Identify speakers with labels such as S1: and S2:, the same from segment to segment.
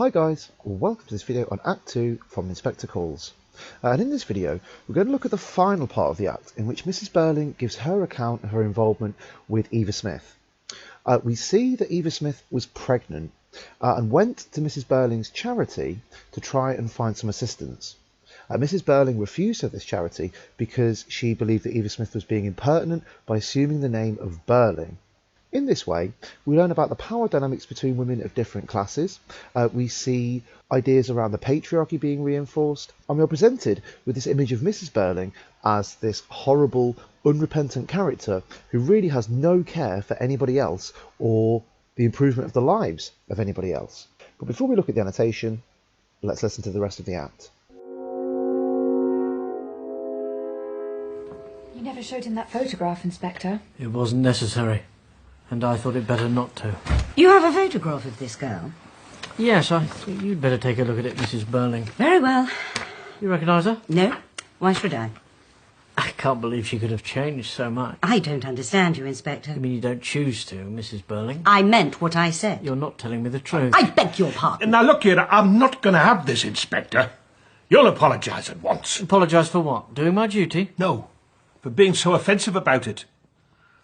S1: Hi guys, welcome to this video on Act 2 from Inspector Calls. And in this video we're going to look at the final part of the act in which Mrs Birling gives her account of her involvement with Eva Smith. We see that Eva Smith was pregnant and went to Mrs Birling's charity to try and find some assistance. Mrs Birling refused her this charity because she believed that Eva Smith was being impertinent by assuming the name of Birling. In this way, we learn about the power dynamics between women of different classes, we see ideas around the patriarchy being reinforced, and we are presented with this image of Mrs Birling as this horrible, unrepentant character who really has no care for anybody else or the improvement of the lives of anybody else. But before we look at the annotation, let's listen to the rest of the act.
S2: You never showed him that photograph, Inspector.
S3: It wasn't necessary. And I thought it better not to.
S4: You have a photograph of this girl?
S3: Yes, I think you'd better take a look at it, Mrs Birling.
S4: Very well.
S3: You recognise her?
S4: No. Why should I?
S3: I can't believe she could have changed so much.
S4: I don't understand you, Inspector.
S3: You mean you don't choose to, Mrs Birling?
S4: I meant what I said.
S3: You're not telling me the truth.
S4: I beg your pardon.
S5: Now look here, I'm not going to have this, Inspector. You'll apologise at once.
S3: Apologise for what? Doing my duty?
S5: No, for being so offensive about it.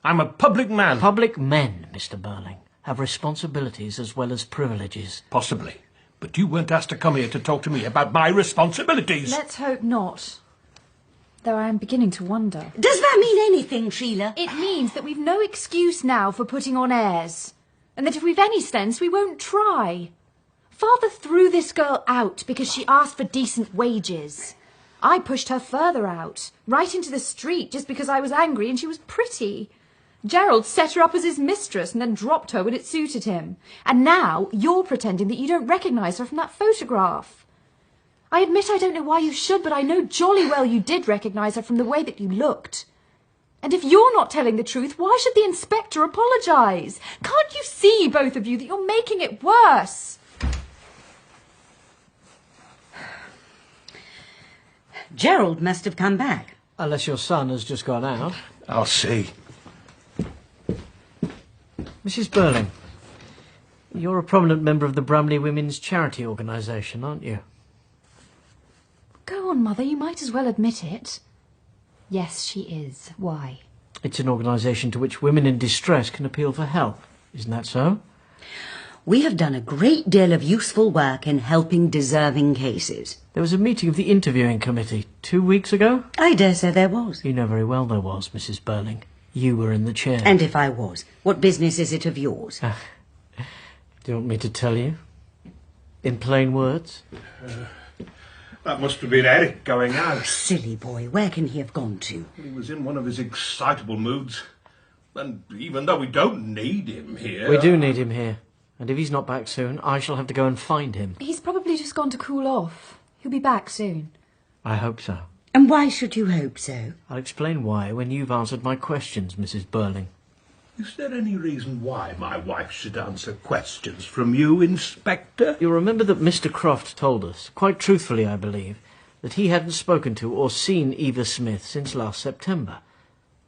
S5: I'm a public man.
S3: Public men, Mr Birling, have responsibilities as well as privileges.
S5: Possibly. But you weren't asked to come here to talk to me about my responsibilities.
S2: Let's hope not. Though I am beginning to wonder.
S4: Does that mean anything, Sheila?
S2: It means that we've no excuse now for putting on airs. And that if we've any sense, we won't try. Father threw this girl out because she asked for decent wages. I pushed her further out, right into the street, just because I was angry and she was pretty. Gerald set her up as his mistress and then dropped her when it suited him. And now you're pretending that you don't recognise her from that photograph. I admit I don't know why you should, but I know jolly well you did recognise her from the way that you looked. And if you're not telling the truth, why should the inspector apologise? Can't you see, both of you, that you're making it worse?
S4: Gerald must have come back.
S3: Unless your son has just gone out.
S5: I'll see.
S3: Mrs Birling, you're a prominent member of the Bramley Women's Charity Organisation, aren't you?
S2: Go on, Mother, you might as well admit it. Yes, she is. Why?
S3: It's an organisation to which women in distress can appeal for help. Isn't that so?
S4: We have done a great deal of useful work in helping deserving cases.
S3: There was a meeting of the interviewing committee 2 weeks ago.
S4: I dare say there was.
S3: You know very well there was, Mrs Birling. You were in the chair.
S4: And if I was, what business is it of yours?
S3: Do you want me to tell you? In plain words?
S5: That must have been Eric going out.
S4: Silly boy, where can he have gone to?
S5: He was in one of his excitable moods. And even though we don't need him here...
S3: We do need him here. And if he's not back soon, I shall have to go and find him.
S2: He's probably just gone to cool off. He'll be back soon.
S3: I hope so.
S4: And why should you hope so?
S3: I'll explain why when you've answered my questions, Mrs Birling.
S5: Is there any reason why my wife should answer questions from you, Inspector?
S3: You'll remember that Mr Croft told us, quite truthfully I believe, that he hadn't spoken to or seen Eva Smith since last September.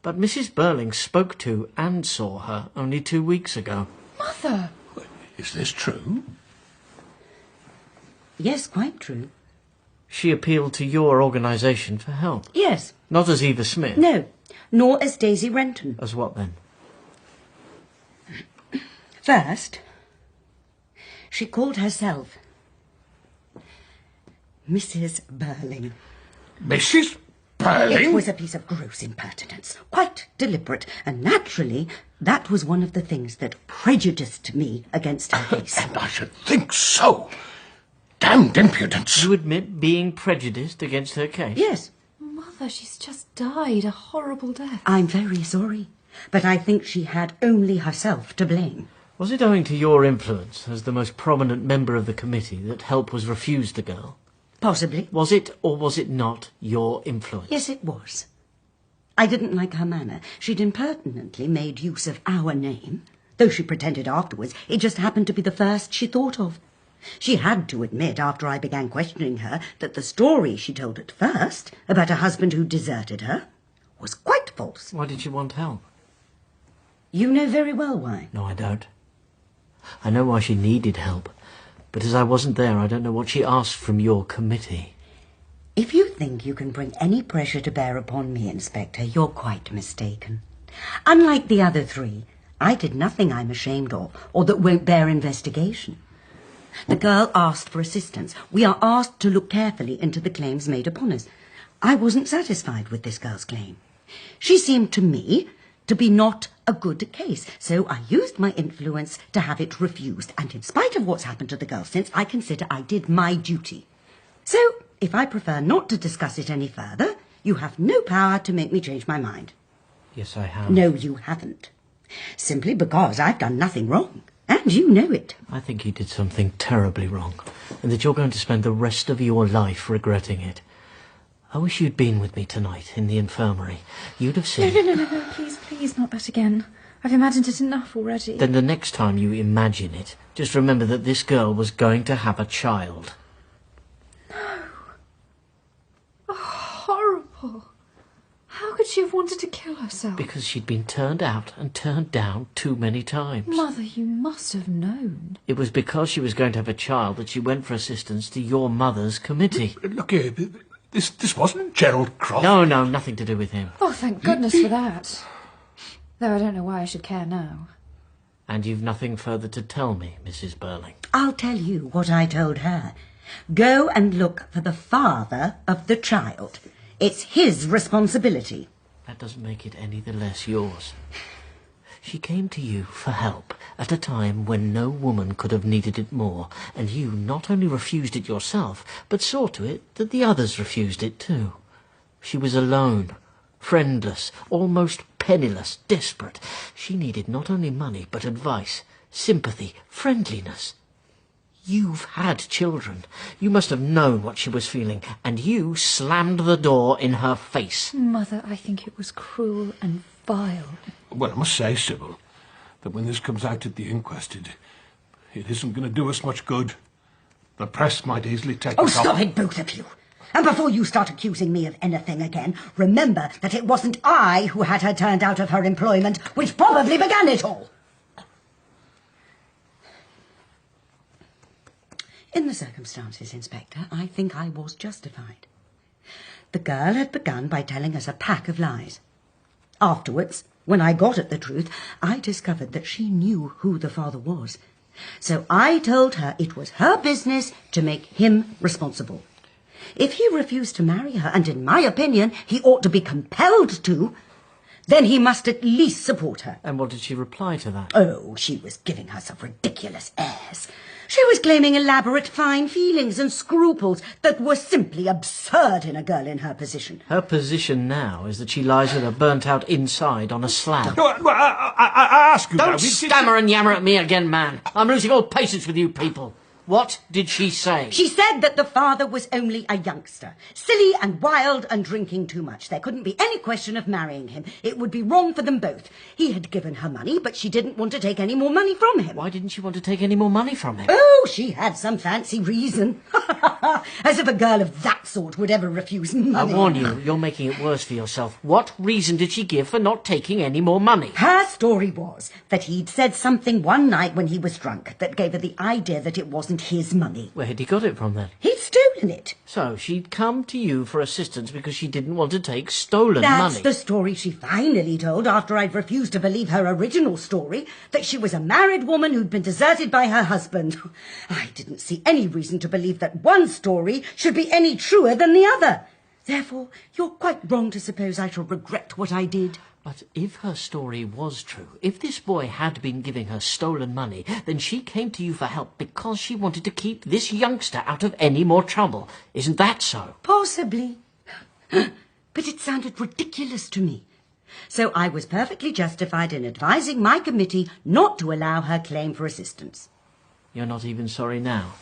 S3: But Mrs Birling spoke to and saw her only 2 weeks ago.
S2: Mother!
S5: Is this true?
S4: Yes, quite true.
S3: She appealed to your organisation for help.
S4: Yes.
S3: Not as Eva Smith.
S4: No, nor as Daisy Renton.
S3: As what then?
S4: First, she called herself Mrs Birling.
S5: Mrs Birling?
S4: It was a piece of gross impertinence, quite deliberate, and naturally that was one of the things that prejudiced me against her case.
S5: And I should think so. Damned impudence.
S3: You admit being prejudiced against her case?
S4: Yes.
S2: Mother, she's just died a horrible death.
S4: I'm very sorry, but I think she had only herself to blame.
S3: Was it owing to your influence as the most prominent member of the committee that help was refused the girl?
S4: Possibly.
S3: Was it or was it not your influence?
S4: Yes, it was. I didn't like her manner. She'd impertinently made use of our name, though she pretended afterwards it just happened to be the first she thought of. She had to admit, after I began questioning her, that the story she told at first about a husband who deserted her was quite false.
S3: Why did she want help?
S4: You know very well why.
S3: No, I don't. I know why she needed help. But as I wasn't there, I don't know what she asked from your committee.
S4: If you think you can bring any pressure to bear upon me, Inspector, you're quite mistaken. Unlike the other three, I did nothing I'm ashamed of, or that won't bear investigation. The girl asked for assistance. We are asked to look carefully into the claims made upon us. I wasn't satisfied with this girl's claim. She seemed to me to be not a good case, so I used my influence to have it refused, and in spite of what's happened to the girl since, I consider I did my duty. So, if I prefer not to discuss it any further, you have no power to make me change my mind.
S3: Yes, I have.
S4: No, you haven't. Simply because I've done nothing wrong, and you know it.
S3: I think you did something terribly wrong, and that you're going to spend the rest of your life regretting it. I wish you'd been with me tonight in the infirmary. You'd have seen...
S2: No, please, not that again. I've imagined it enough already.
S3: Then the next time you imagine it, just remember that this girl was going to have a child.
S2: No. Oh, horrible. How could she have wanted to kill herself?
S3: Because she'd been turned out and turned down too many times.
S2: Mother, you must have known.
S3: It was because she was going to have a child that she went for assistance to your mother's committee.
S5: Look here, this wasn't Gerald Croft.
S3: No, nothing to do with him.
S2: Oh, thank goodness for that. Though I don't know why I should care now.
S3: And you've nothing further to tell me, Mrs. Birling.
S4: I'll tell you what I told her. Go and look for the father of the child. It's his responsibility.
S3: That doesn't make it any the less yours. She came to you for help at a time when no woman could have needed it more, and you not only refused it yourself, but saw to it that the others refused it too. She was alone, friendless, almost penniless, desperate. She needed not only money, but advice, sympathy, friendliness. You've had children. You must have known what she was feeling, and you slammed the door in her face.
S2: Mother, I think it was cruel and vile.
S5: Well, I must say, Sybil, that when this comes out at the inquest, it isn't going to do us much good. The press might easily take
S4: Oh,
S5: it off.
S4: stop it, both of you. And before you start accusing me of anything again, remember that it wasn't I who had her turned out of her employment, which probably began it all. In the circumstances, Inspector, I think I was justified. The girl had begun by telling us a pack of lies. Afterwards, when I got at the truth, I discovered that she knew who the father was. So I told her it was her business to make him responsible. If he refused to marry her, and in my opinion he ought to be compelled to, then he must at least support her.
S3: And what did she reply to that?
S4: Oh, she was giving herself ridiculous airs. She was claiming elaborate fine feelings and scruples that were simply absurd in a girl in her position.
S3: Her position now is that she lies with her burnt-out inside on a slab.
S5: No, I ask you now...
S3: Don't stammer and yammer at me again, man. I'm losing all patience with you people. What did she say?
S4: She said that the father was only a youngster, silly and wild and drinking too much. There couldn't be any question of marrying him. It would be wrong for them both. He had given her money, but she didn't want to take any more money from him.
S3: Why didn't she want to take any more money from him?
S4: Oh, she had some fancy reason. As if a girl of that sort would ever refuse money.
S3: I warn you, you're making it worse for yourself. What reason did she give for not taking any more money?
S4: Her story was that he'd said something one night when he was drunk that gave her the idea that it wasn't his money.
S3: Where had he got it from then?
S4: He'd stolen it.
S3: So she'd come to you for assistance because she didn't want to take stolen
S4: That's
S3: money.
S4: the story she finally told after I'd refused to believe her original story, that she was a married woman who'd been deserted by her husband. I didn't see any reason to believe that one story should be any truer than the other. Therefore, you're quite wrong to suppose I shall regret what I did.
S3: But if her story was true, if this boy had been giving her stolen money, then she came to you for help because she wanted to keep this youngster out of any more trouble. Isn't that so?
S4: Possibly. But it sounded ridiculous to me. So I was perfectly justified in advising my committee not to allow her claim for assistance.
S3: You're not even sorry now,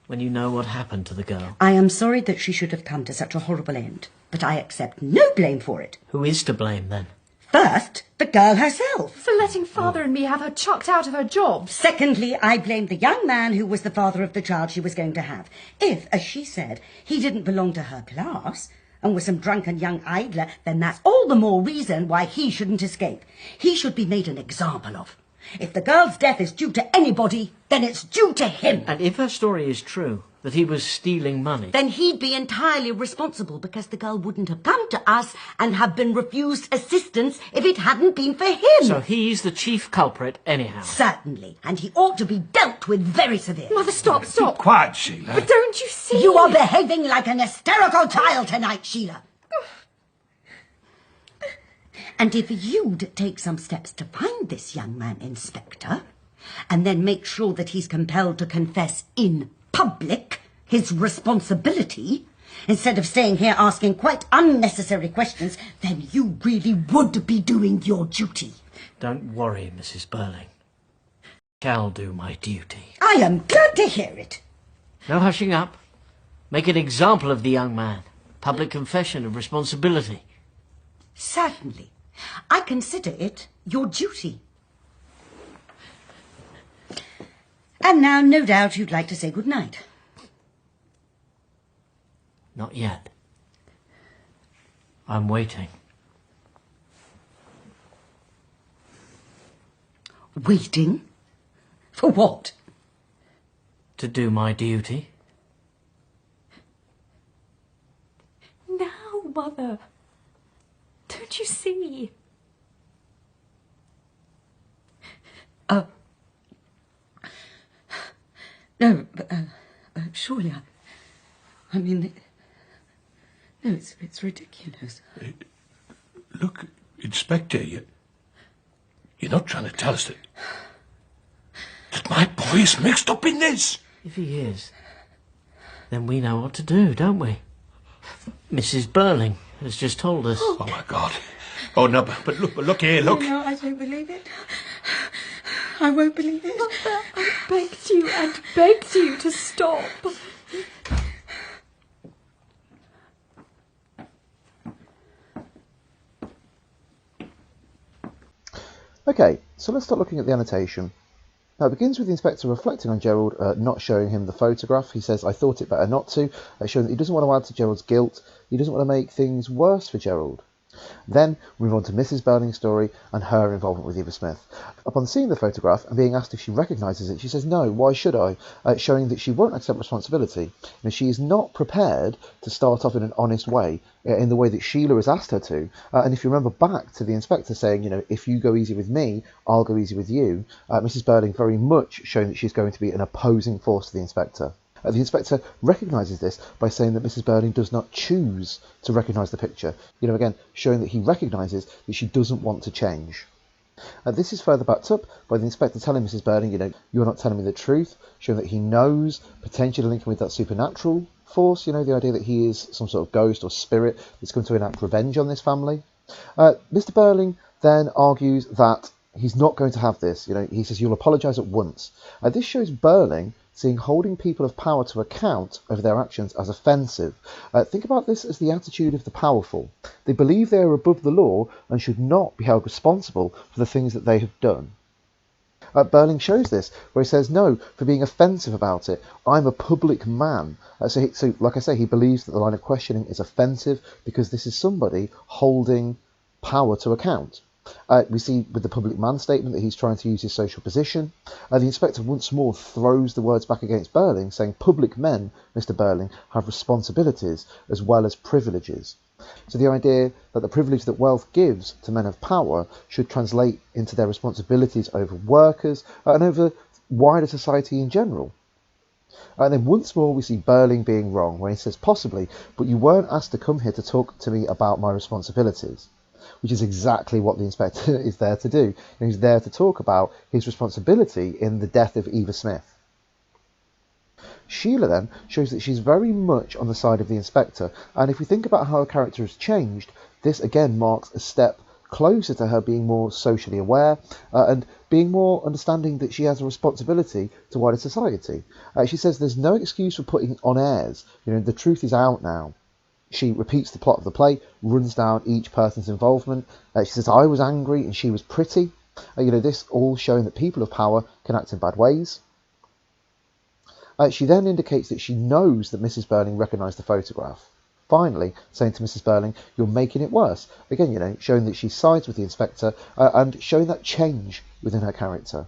S3: when you know what happened to the girl.
S4: I am sorry that she should have come to such a horrible end, but I accept no blame for it.
S3: Who is to blame, then?
S4: First, the girl herself.
S2: For letting Father and me have her chucked out of her jobs.
S4: Secondly, I blame the young man who was the father of the child she was going to have. If, as she said, he didn't belong to her class and was some drunken young idler, then that's all the more reason why he shouldn't escape. He should be made an example of. If the girl's death is due to anybody, then it's due to him.
S3: And if her story is true, that he was stealing money...
S4: then he'd be entirely responsible, because the girl wouldn't have come to us and have been refused assistance if it hadn't been for him.
S3: So he's the chief culprit anyhow?
S4: Certainly, and he ought to be dealt with very severely.
S2: Mother, stop, stop.
S5: Keep quiet, Sheila.
S2: But don't you see?
S4: You are behaving like an hysterical child tonight, Sheila. And if you'd take some steps to find this young man, Inspector, and then make sure that he's compelled to confess in public his responsibility, instead of staying here asking quite unnecessary questions, then you really would be doing your duty.
S3: Don't worry, Mrs Birling. I shall do my duty.
S4: I am glad to hear it.
S3: No hushing up. Make an example of the young man. Public confession of responsibility.
S4: Certainly. I consider it your duty. And now, no doubt, you'd like to say good night.
S3: Not yet. I'm waiting.
S4: Waiting? For what?
S3: To do my duty.
S2: Now, Mother. Don't you see?
S4: No, surely, I mean, no, it's ridiculous.
S5: Look, Inspector, you're not trying to tell us that my boy is mixed up in this.
S3: If he is, then we know what to do, don't we? Mrs Birling has just told us.
S5: Oh, my God. Oh, no, but look here, look.
S4: No, I don't believe it. I won't believe it.
S2: Mother, I begged you and begged you to stop.
S1: Okay, so let's start looking at the annotation. Now it begins with the inspector reflecting on Gerald not showing him the photograph. He says, I thought it better not to, showing that he doesn't want to add to Gerald's guilt. He doesn't want to make things worse for Gerald. Then we move on to Mrs Birling's story and her involvement with Eva Smith. Upon seeing the photograph and being asked if she recognises it, she says, no, why should I? Showing that she won't accept responsibility. And she is not prepared to start off in an honest way, in the way that Sheila has asked her to. And if you remember back to the inspector saying, if you go easy with me, I'll go easy with you, Mrs Birling very much showing that she's going to be an opposing force to the inspector. The inspector recognises this by saying that Mrs Birling does not choose to recognise the picture. Again, showing that he recognises that she doesn't want to change. This is further backed up by the inspector telling Mrs Birling, you're not telling me the truth, showing that he knows, potentially linking with that supernatural force, the idea that he is some sort of ghost or spirit that's going to enact revenge on this family. Mr Birling then argues that he's not going to have this. He says, you'll apologise at once. This shows Birling seeing holding people of power to account over their actions as offensive. Think about this as the attitude of the powerful. They believe they are above the law and should not be held responsible for the things that they have done. Birling shows this, where he says, no, for being offensive about it. I'm a public man. So, like I say, he believes that the line of questioning is offensive because this is somebody holding power to account. We see with the public man statement that he's trying to use his social position. The inspector once more throws the words back against Birling, saying public men, Mr Birling, have responsibilities as well as privileges. So the idea that the privilege that wealth gives to men of power should translate into their responsibilities over workers and over wider society in general. And then once more we see Birling being wrong, where he says, possibly, but you weren't asked to come here to talk to me about my responsibilities. Which is exactly what the inspector is there to do. He's there to talk about his responsibility in the death of Eva Smith. Sheila then shows that she's very much on the side of the inspector, and if we think about how her character has changed, this again marks a step closer to her being more socially aware and being more understanding that she has a responsibility to wider society. She says there's no excuse for putting on airs. The truth is out now. She repeats the plot of the play, runs down each person's involvement. She says, I was angry and she was pretty. This all showing that people of power can act in bad ways. She then indicates that she knows that Mrs Birling recognised the photograph. finally saying to Mrs Birling, "You're making it worse." Again, showing that she sides with the inspector and showing that change within her character.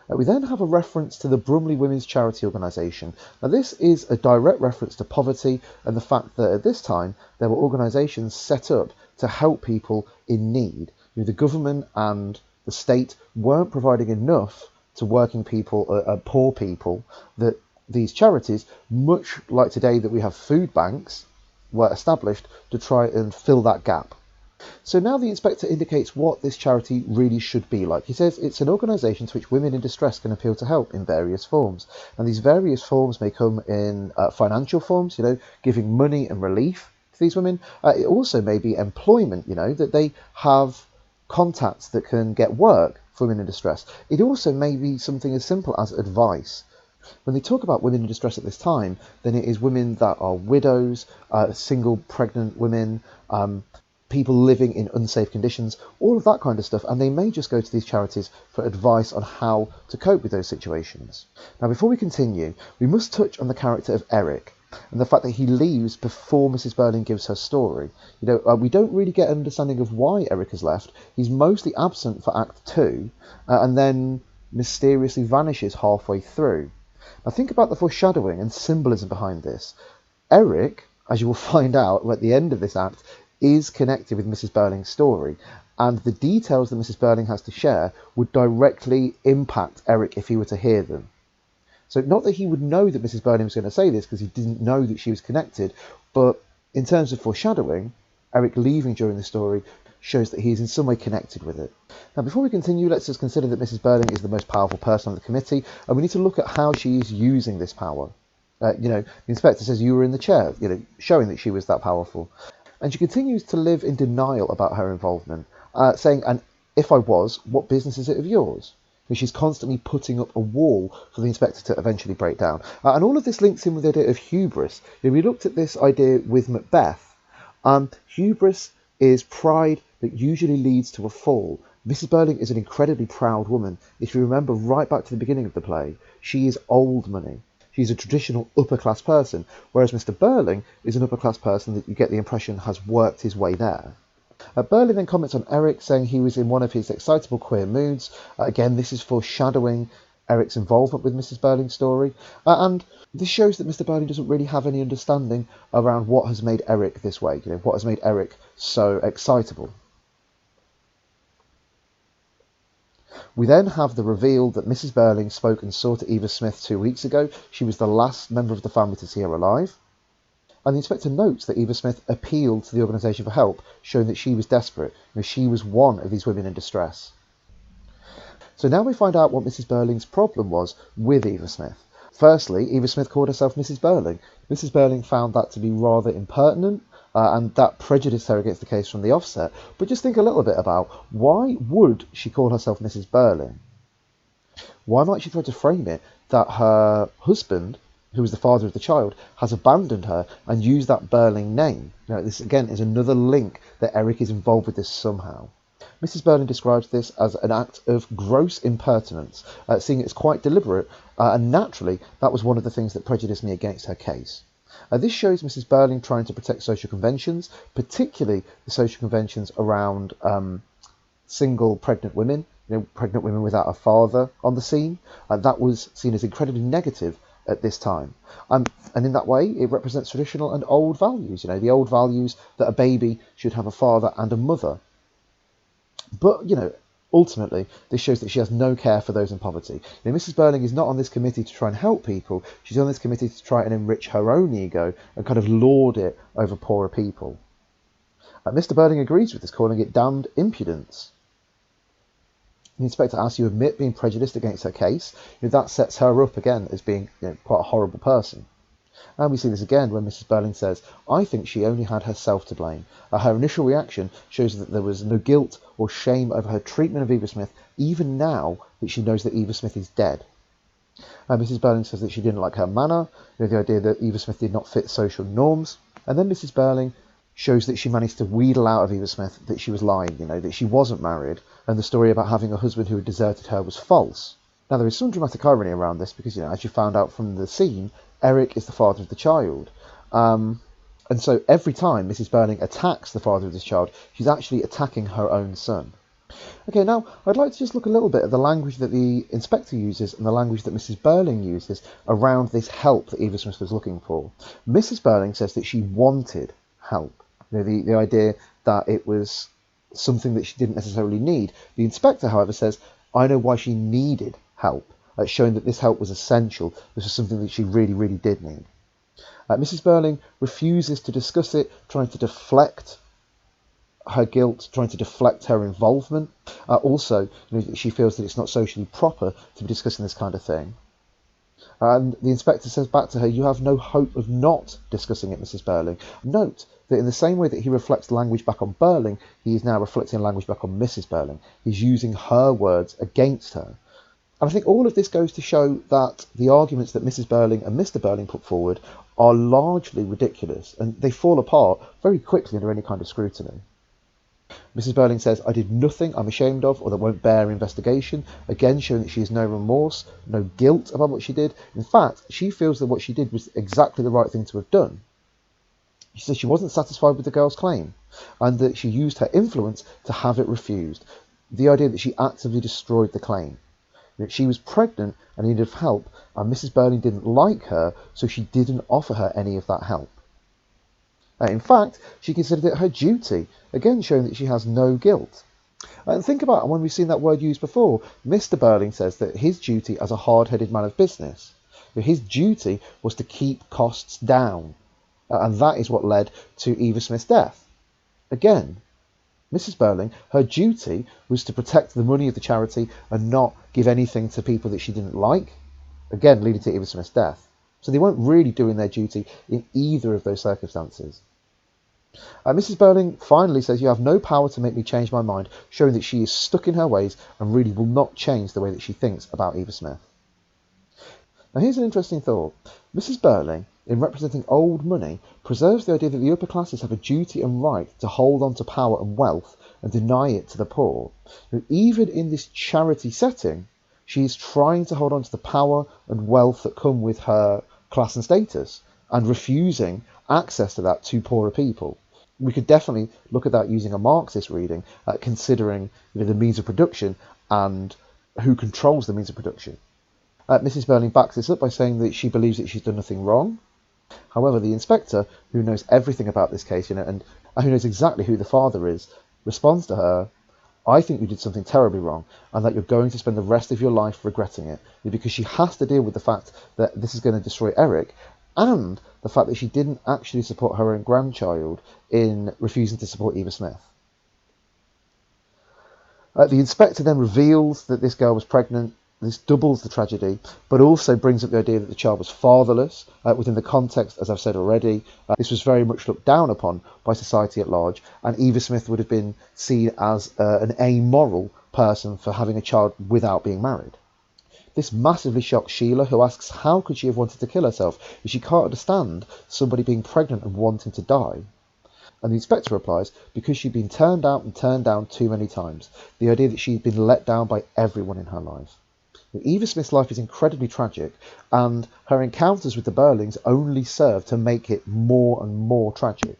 S1: We then have a reference to the Brumley Women's Charity Organisation. Now this is a direct reference to poverty and the fact that at this time there were organisations set up to help people in need. The government and the state weren't providing enough to working people, poor people, that these charities, much like today that we have food banks, were established to try and fill that gap. So now the inspector indicates what this charity really should be like. He says it's an organisation to which women in distress can appeal to help in various forms. And these various forms may come in financial forms, giving money and relief to these women. It also may be employment, that they have contacts that can get work for women in distress. It also may be something as simple as advice. When they talk about women in distress at this time, then it is women that are widows, single pregnant women, people living in unsafe conditions, all of that kind of stuff, and they may just go to these charities for advice on how to cope with those situations. Now, before we continue, we must touch on the character of Eric and the fact that he leaves before Mrs Birling gives her story. We don't really get an understanding of why Eric has left. He's mostly absent for Act 2 and then mysteriously vanishes halfway through. Now, think about the foreshadowing and symbolism behind this. Eric, as you will find out at the end of this act, is connected with Mrs Birling's story, and the details that Mrs Birling has to share would directly impact Eric if he were to hear them. So not that he would know that Mrs Birling was going to say this because he didn't know that she was connected, but in terms of foreshadowing, Eric leaving during the story shows that he is in some way connected with it. Now, before we continue, let's just consider that Mrs Birling is the most powerful person on the committee, and we need to look at how she is using this power. The inspector says you were in the chair, showing that she was that powerful. And she continues to live in denial about her involvement, saying, "And if I was, what business is it of yours?" And she's constantly putting up a wall for the inspector to eventually break down. And all of this links in with the idea of hubris. We looked at this idea with Macbeth. Hubris is pride that usually leads to a fall. Mrs Birling is an incredibly proud woman. If you remember right back to the beginning of the play, she is old money. She's a traditional upper-class person, whereas Mr Birling is an upper-class person that you get the impression has worked his way there. Birling then comments on Eric, saying he was in one of his excitable queer moods. Again, this is foreshadowing Eric's involvement with Mrs Birling's story. And this shows that Mr Birling doesn't really have any understanding around what has made Eric this way, what has made Eric so excitable. We then have the reveal that Mrs Birling spoke and saw to Eva Smith 2 weeks ago. She was the last member of the family to see her alive. And the inspector notes that Eva Smith appealed to the organisation for help, showing that she was desperate. She was one of these women in distress. So now we find out what Mrs Birling's problem was with Eva Smith. Firstly, Eva Smith called herself Mrs Birling. Mrs Birling found that to be rather impertinent, and that prejudiced her against the case from the offset. But just think a little bit about why would she call herself Mrs Birling? Why might she try to frame it that her husband, who is the father of the child, has abandoned her and used that Birling name? This again is another link that Eric is involved with this somehow. Mrs Birling describes this as an act of gross impertinence, seeing it as quite deliberate, and naturally that was one of the things that prejudiced me against her case. This shows Mrs Birling trying to protect social conventions, particularly the social conventions around single pregnant women, pregnant women without a father on the scene. That was seen as incredibly negative at this time. And in that way, it represents traditional and old values, the old values that a baby should have a father and a mother. But, ultimately, this shows that she has no care for those in poverty. Mrs Birling is not on this committee to try and help people. She's on this committee to try and enrich her own ego and kind of lord it over poorer people. Mr Birling agrees with this, calling it damned impudence. The inspector asks, "You admit being prejudiced against her case?" That sets her up again as being quite a horrible person. And we see this again when Mrs Birling says, "I think she only had herself to blame." Her initial reaction shows that there was no guilt or shame over her treatment of Eva Smith, even now that she knows that Eva Smith is dead. Mrs Birling says that she didn't like her manner, the idea that Eva Smith did not fit social norms. And then Mrs Birling shows that she managed to wheedle out of Eva Smith that she was lying, that she wasn't married, and the story about having a husband who had deserted her was false. Now, there is some dramatic irony around this because, as you found out from the scene, Eric is the father of the child. And so every time Mrs Birling attacks the father of this child, she's actually attacking her own son. Okay, now I'd like to just look a little bit at the language that the inspector uses and the language that Mrs Birling uses around this help that Eva Smith was looking for. Mrs Birling says that she wanted help. The idea that it was something that she didn't necessarily need. The inspector, however, says, I know why she needed help, showing that this help was essential. This was something that she really, really did need. Mrs Birling refuses to discuss it, trying to deflect her guilt, trying to deflect her involvement. Also, she feels that it's not socially proper to be discussing this kind of thing. And the inspector says back to her, you have no hope of not discussing it, Mrs Birling. Note that in the same way that he reflects language back on Birling, he is now reflecting language back on Mrs Birling. He's using her words against her. And I think all of this goes to show that the arguments that Mrs Birling and Mr Birling put forward are largely ridiculous, and they fall apart very quickly under any kind of scrutiny. Mrs Birling says, I did nothing I'm ashamed of or that won't bear investigation, again showing that she has no remorse, no guilt about what she did. In fact, she feels that what she did was exactly the right thing to have done. She says she wasn't satisfied with the girl's claim, and that she used her influence to have it refused. The idea that she actively destroyed the claim. That she was pregnant and needed help, and Mrs Birling didn't like her, so she didn't offer her any of that help. In fact, she considered it her duty, again showing that she has no guilt. And think about it, when we've seen that word used before, Mr Birling says that his duty as a hard-headed man of business, his duty was to keep costs down, and that is what led to Eva Smith's death. Again, Mrs Birling, her duty was to protect the money of the charity and not give anything to people that she didn't like, again leading to Eva Smith's death. So they weren't really doing their duty in either of those circumstances. Mrs Birling finally says, you have no power to make me change my mind, showing that she is stuck in her ways and really will not change the way that she thinks about Eva Smith. Now here's an interesting thought. Mrs Birling, in representing old money, preserves the idea that the upper classes have a duty and right to hold on to power and wealth and deny it to the poor. Now, even in this charity setting, she is trying to hold on to the power and wealth that come with her class and status, and refusing access to that to poorer people. We could definitely look at that using a Marxist reading, considering the means of production and who controls the means of production. Mrs Birling backs this up by saying that she believes that she's done nothing wrong. However, the inspector, who knows everything about this case, and who knows exactly who the father is, responds to her, I think you did something terribly wrong, and that you're going to spend the rest of your life regretting it, because she has to deal with the fact that this is going to destroy Eric, and the fact that she didn't actually support her own grandchild in refusing to support Eva Smith. The inspector then reveals that this girl was pregnant. This doubles the tragedy, but also brings up the idea that the child was fatherless. Within the context, as I've said already, this was very much looked down upon by society at large, and Eva Smith would have been seen as an amoral person for having a child without being married. This massively shocks Sheila, who asks how could she have wanted to kill herself if she can't understand somebody being pregnant and wanting to die. And the inspector replies, because she'd been turned out and turned down too many times. The idea that she'd been let down by everyone in her life. Eva Smith's life is incredibly tragic, and her encounters with the Birlings only serve to make it more and more tragic.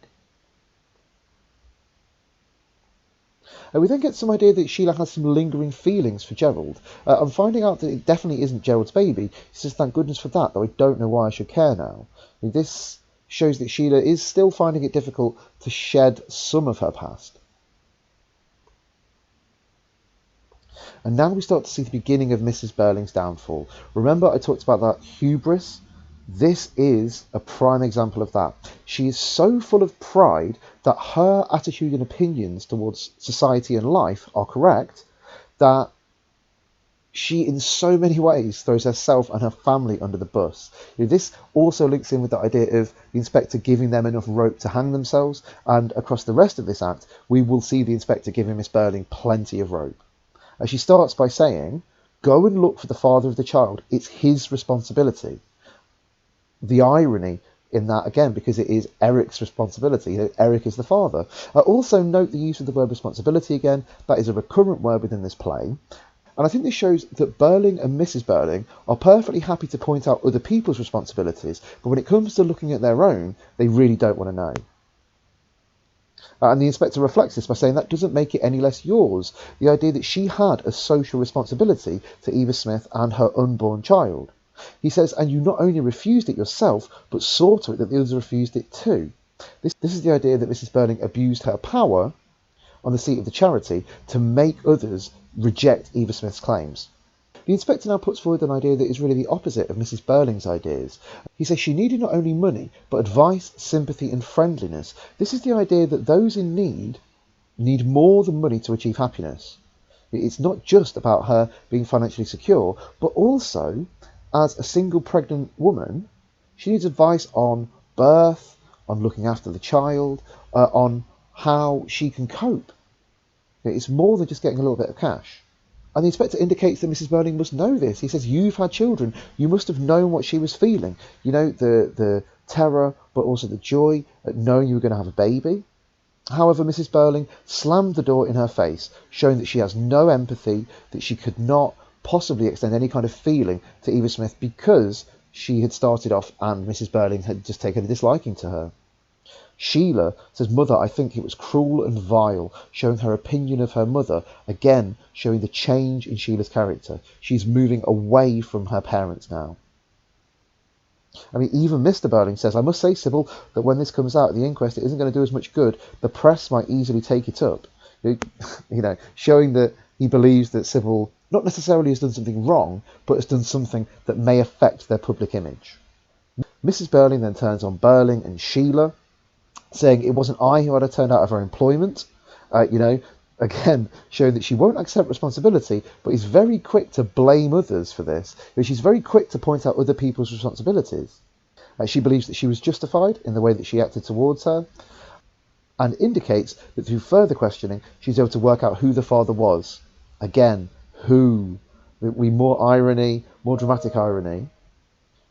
S1: We then get some idea that Sheila has some lingering feelings for Gerald. I'm finding out that it definitely isn't Gerald's baby. She says, thank goodness for that, though I don't know why I should care now. This shows that Sheila is still finding it difficult to shed some of her past. And now we start to see the beginning of Mrs Birling's downfall. Remember I talked about that hubris? This is a prime example of that. She is so full of pride that her attitude and opinions towards society and life are correct, that she in so many ways throws herself and her family under the bus. This also links in with the idea of the inspector giving them enough rope to hang themselves, and across the rest of this act we will see the inspector giving Miss Birling plenty of rope. She starts by saying, go and look for the father of the child. It's his responsibility. The irony in that, again, because it is Eric's responsibility. Eric is the father. Also note the use of the word responsibility again. That is a recurrent word within this play. And I think this shows that Birling and Mrs Birling are perfectly happy to point out other people's responsibilities, but when it comes to looking at their own, they really don't want to know. And the inspector reflects this by saying that doesn't make it any less yours. The idea that she had a social responsibility to Eva Smith and her unborn child. He says, and you not only refused it yourself, but saw to it that the others refused it too. This is the idea that Mrs Birling abused her power on the seat of the charity to make others reject Eva Smith's claims. The inspector now puts forward an idea that is really the opposite of Mrs Birling's ideas. He says she needed not only money, but advice, sympathy and friendliness. This is the idea that those in need more than money to achieve happiness. It's not just about her being financially secure, but also, as a single pregnant woman, she needs advice on birth, on looking after the child, on how she can cope. It's more than just getting a little bit of cash. And the inspector indicates that Mrs Birling must know this. He says, you've had children. You must have known what she was feeling. You know, the terror, but also the joy at knowing you were going to have a baby. However, Mrs Birling slammed the door in her face, showing that she has no empathy, that she could not possibly extend any kind of feeling to Eva Smith because she had started off and Mrs Birling had just taken a disliking to her. Sheila says, Mother, I think it was cruel and vile, showing her opinion of her mother, again showing the change in Sheila's character. She's moving away from her parents now. I mean, even Mr Birling says, I must say, Sybil, that when this comes out at the inquest, it isn't going to do as much good. The press might easily take it up. You know, showing that he believes that Sybil not necessarily has done something wrong, but has done something that may affect their public image. Mrs Birling then turns on Birling and Sheila, saying it wasn't I who had her turned out of her employment, again, showing that she won't accept responsibility, but is very quick to blame others for this. She's very quick to point out other people's responsibilities. She believes that she was justified in the way that she acted towards her, and indicates that through further questioning, she's able to work out who the father was. Again, who? More irony, more dramatic irony,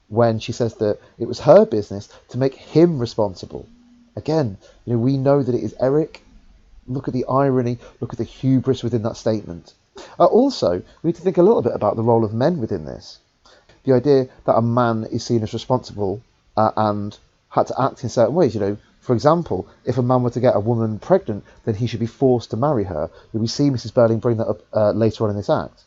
S1: when she says that it was her business to make him responsible. Again, we know that it is Eric. Look at the irony, look at the hubris within that statement. Also, we need to think a little bit about the role of men within this. The idea that a man is seen as responsible and had to act in certain ways. For example, if a man were to get a woman pregnant, then he should be forced to marry her. We see Mrs Birling bring that up later on in this act.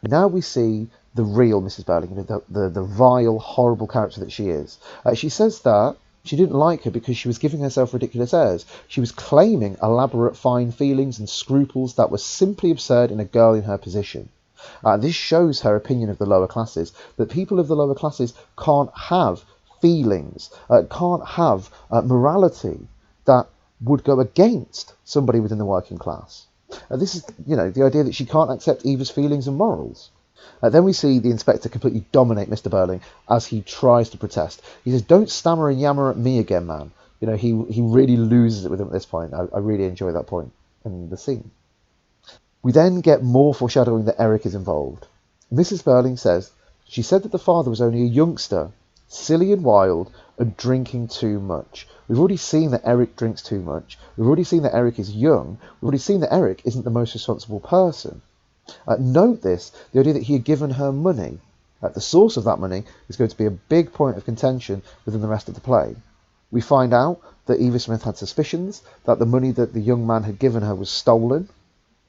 S1: Now we see the real Mrs Birling, the vile, horrible character that she is. She says that she didn't like her because she was giving herself ridiculous airs. She was claiming elaborate fine feelings and scruples that were simply absurd in a girl in her position. This shows her opinion of the lower classes, that people of the lower classes can't have feelings, can't have morality that would go against somebody within the working class. This is, the idea that she can't accept Eva's feelings and morals. Then we see the inspector completely dominate Mr Birling as he tries to protest. He says, don't stammer and yammer at me again, man. He really loses it with him at this point. I really enjoy that point in the scene. We then get more foreshadowing that Eric is involved. Mrs Birling says, she said that the father was only a youngster, silly and wild, and drinking too much. We've already seen that Eric drinks too much. We've already seen that Eric is young. We've already seen that Eric isn't the most responsible person. Note this, the idea that he had given her money. The source of that money is going to be a big point of contention within the rest of the play. We find out that Eva Smith had suspicions that the money that the young man had given her was stolen.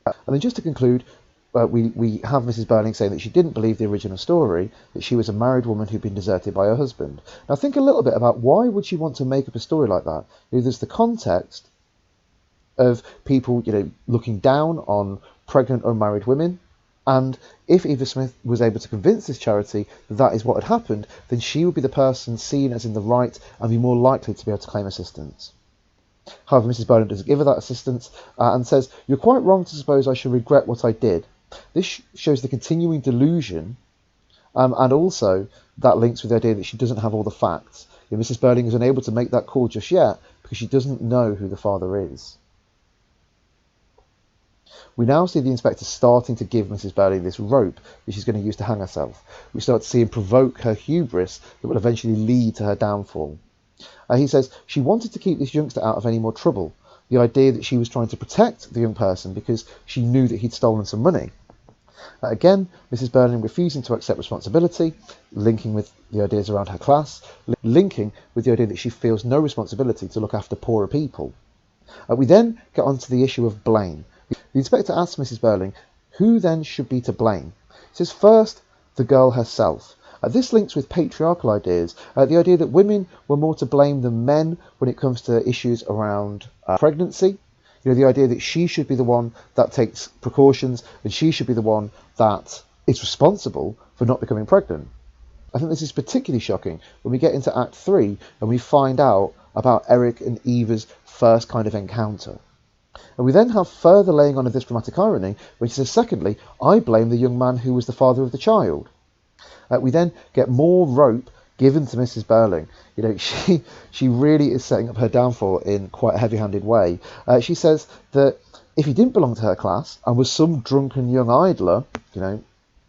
S1: And then just to conclude, we have Mrs Birling saying that she didn't believe the original story, that she was a married woman who'd been deserted by her husband. Now think a little bit about why would she want to make up a story like that? There's the context of people, looking down on pregnant unmarried women, and if Eva Smith was able to convince this charity that that is what had happened, then she would be the person seen as in the right and be more likely to be able to claim assistance. However, Mrs Birling doesn't give her that assistance and says, you're quite wrong to suppose I should regret what I did. This shows the continuing delusion, and also that links with the idea that she doesn't have all the facts. Mrs Birling is unable to make that call just yet because she doesn't know who the father is. We now see the inspector starting to give Mrs Birling this rope that she's going to use to hang herself. We start to see him provoke her hubris that will eventually lead to her downfall. He says she wanted to keep this youngster out of any more trouble. The idea that she was trying to protect the young person because she knew that he'd stolen some money. Again, Mrs Birling refusing to accept responsibility, linking with the ideas around her class, linking with the idea that she feels no responsibility to look after poorer people. We then get on to the issue of blame. The inspector asks Mrs Birling who then should be to blame. He says first, the girl herself. This links with patriarchal ideas, the idea that women were more to blame than men when it comes to issues around pregnancy. You know, the idea that she should be the one that takes precautions and she should be the one that is responsible for not becoming pregnant. I think this is particularly shocking when we get into Act 3 and we find out about Eric and Eva's first kind of encounter. And we then have further laying on of this dramatic irony, which says, secondly, I blame the young man who was the father of the child. We then get more rope given to Mrs Birling. You know, she really is setting up her downfall in quite a heavy-handed way. She says that if he didn't belong to her class and was some drunken young idler, you know,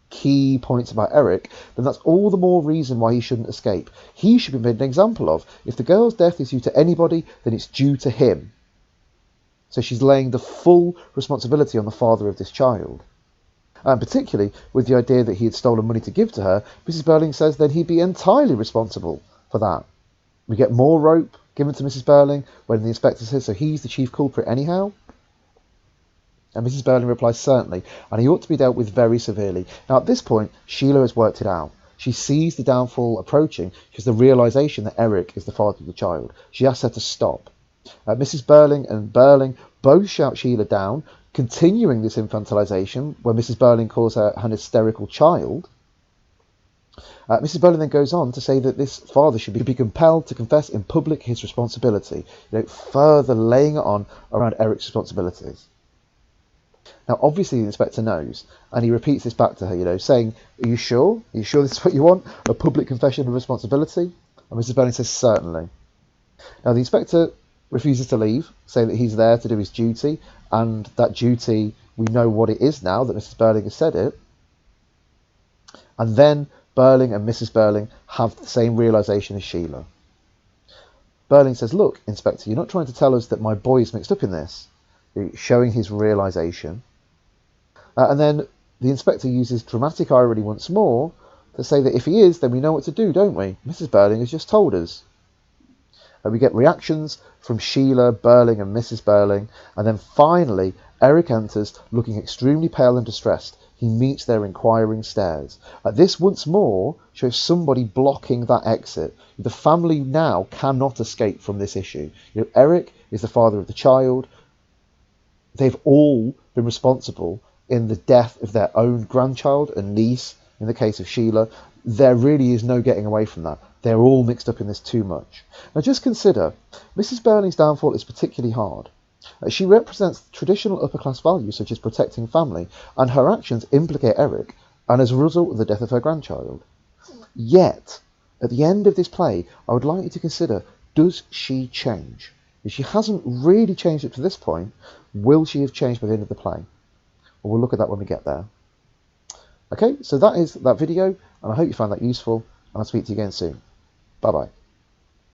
S1: key points about Eric, then that's all the more reason why he shouldn't escape. He should be made an example of. If the girl's death is due to anybody, then it's due to him. So she's laying the full responsibility on the father of this child. And particularly with the idea that he had stolen money to give to her, Mrs Birling says then he'd be entirely responsible for that. We get more rope given to Mrs Birling when the inspector says, so he's the chief culprit anyhow? And Mrs Birling replies, certainly, and he ought to be dealt with very severely. Now at this point, Sheila has worked it out. She sees the downfall approaching. She has the realisation that Eric is the father of the child. She asks her to stop. Mrs Birling and Birling both shout Sheila down, continuing this infantilisation, where Mrs Birling calls her an hysterical child. Mrs Birling then goes on to say that this father should be compelled to confess in public his responsibility, you know, further laying it on around Eric's responsibilities. Now, obviously, the inspector knows, and he repeats this back to her, you know, saying, are you sure? Are you sure this is what you want? A public confession of responsibility? And Mrs Birling says, certainly. Now, the inspector refuses to leave, saying that he's there to do his duty, and that duty, we know what it is now that Mrs Birling has said it. And then Birling and Mrs Birling have the same realisation as Sheila. Birling says, look, Inspector, you're not trying to tell us that my boy is mixed up in this, showing his realisation. And then the inspector uses dramatic irony once more to say that if he is, then we know what to do, don't we? Mrs Birling has just told us. We get reactions from Sheila, Birling and Mrs Birling, and then finally Eric enters looking extremely pale and distressed. He meets their inquiring stares. This once more shows somebody blocking that exit. The family now cannot escape from this issue. You know, Eric is the father of the child. They've all been responsible in the death of their own grandchild and niece, in the case of Sheila. There really is no getting away from that. They're all mixed up in this too much. Now just consider, Mrs Birling's downfall is particularly hard. She represents traditional upper-class values such as protecting family, and her actions implicate Eric, and as a result of the death of her grandchild. Yet, at the end of this play, I would like you to consider, does she change? If she hasn't really changed up to this point, will she have changed by the end of the play? Well, we'll look at that when we get there. Okay, so that is that video, and I hope you found that useful, and I'll speak to you again soon. Bye-bye.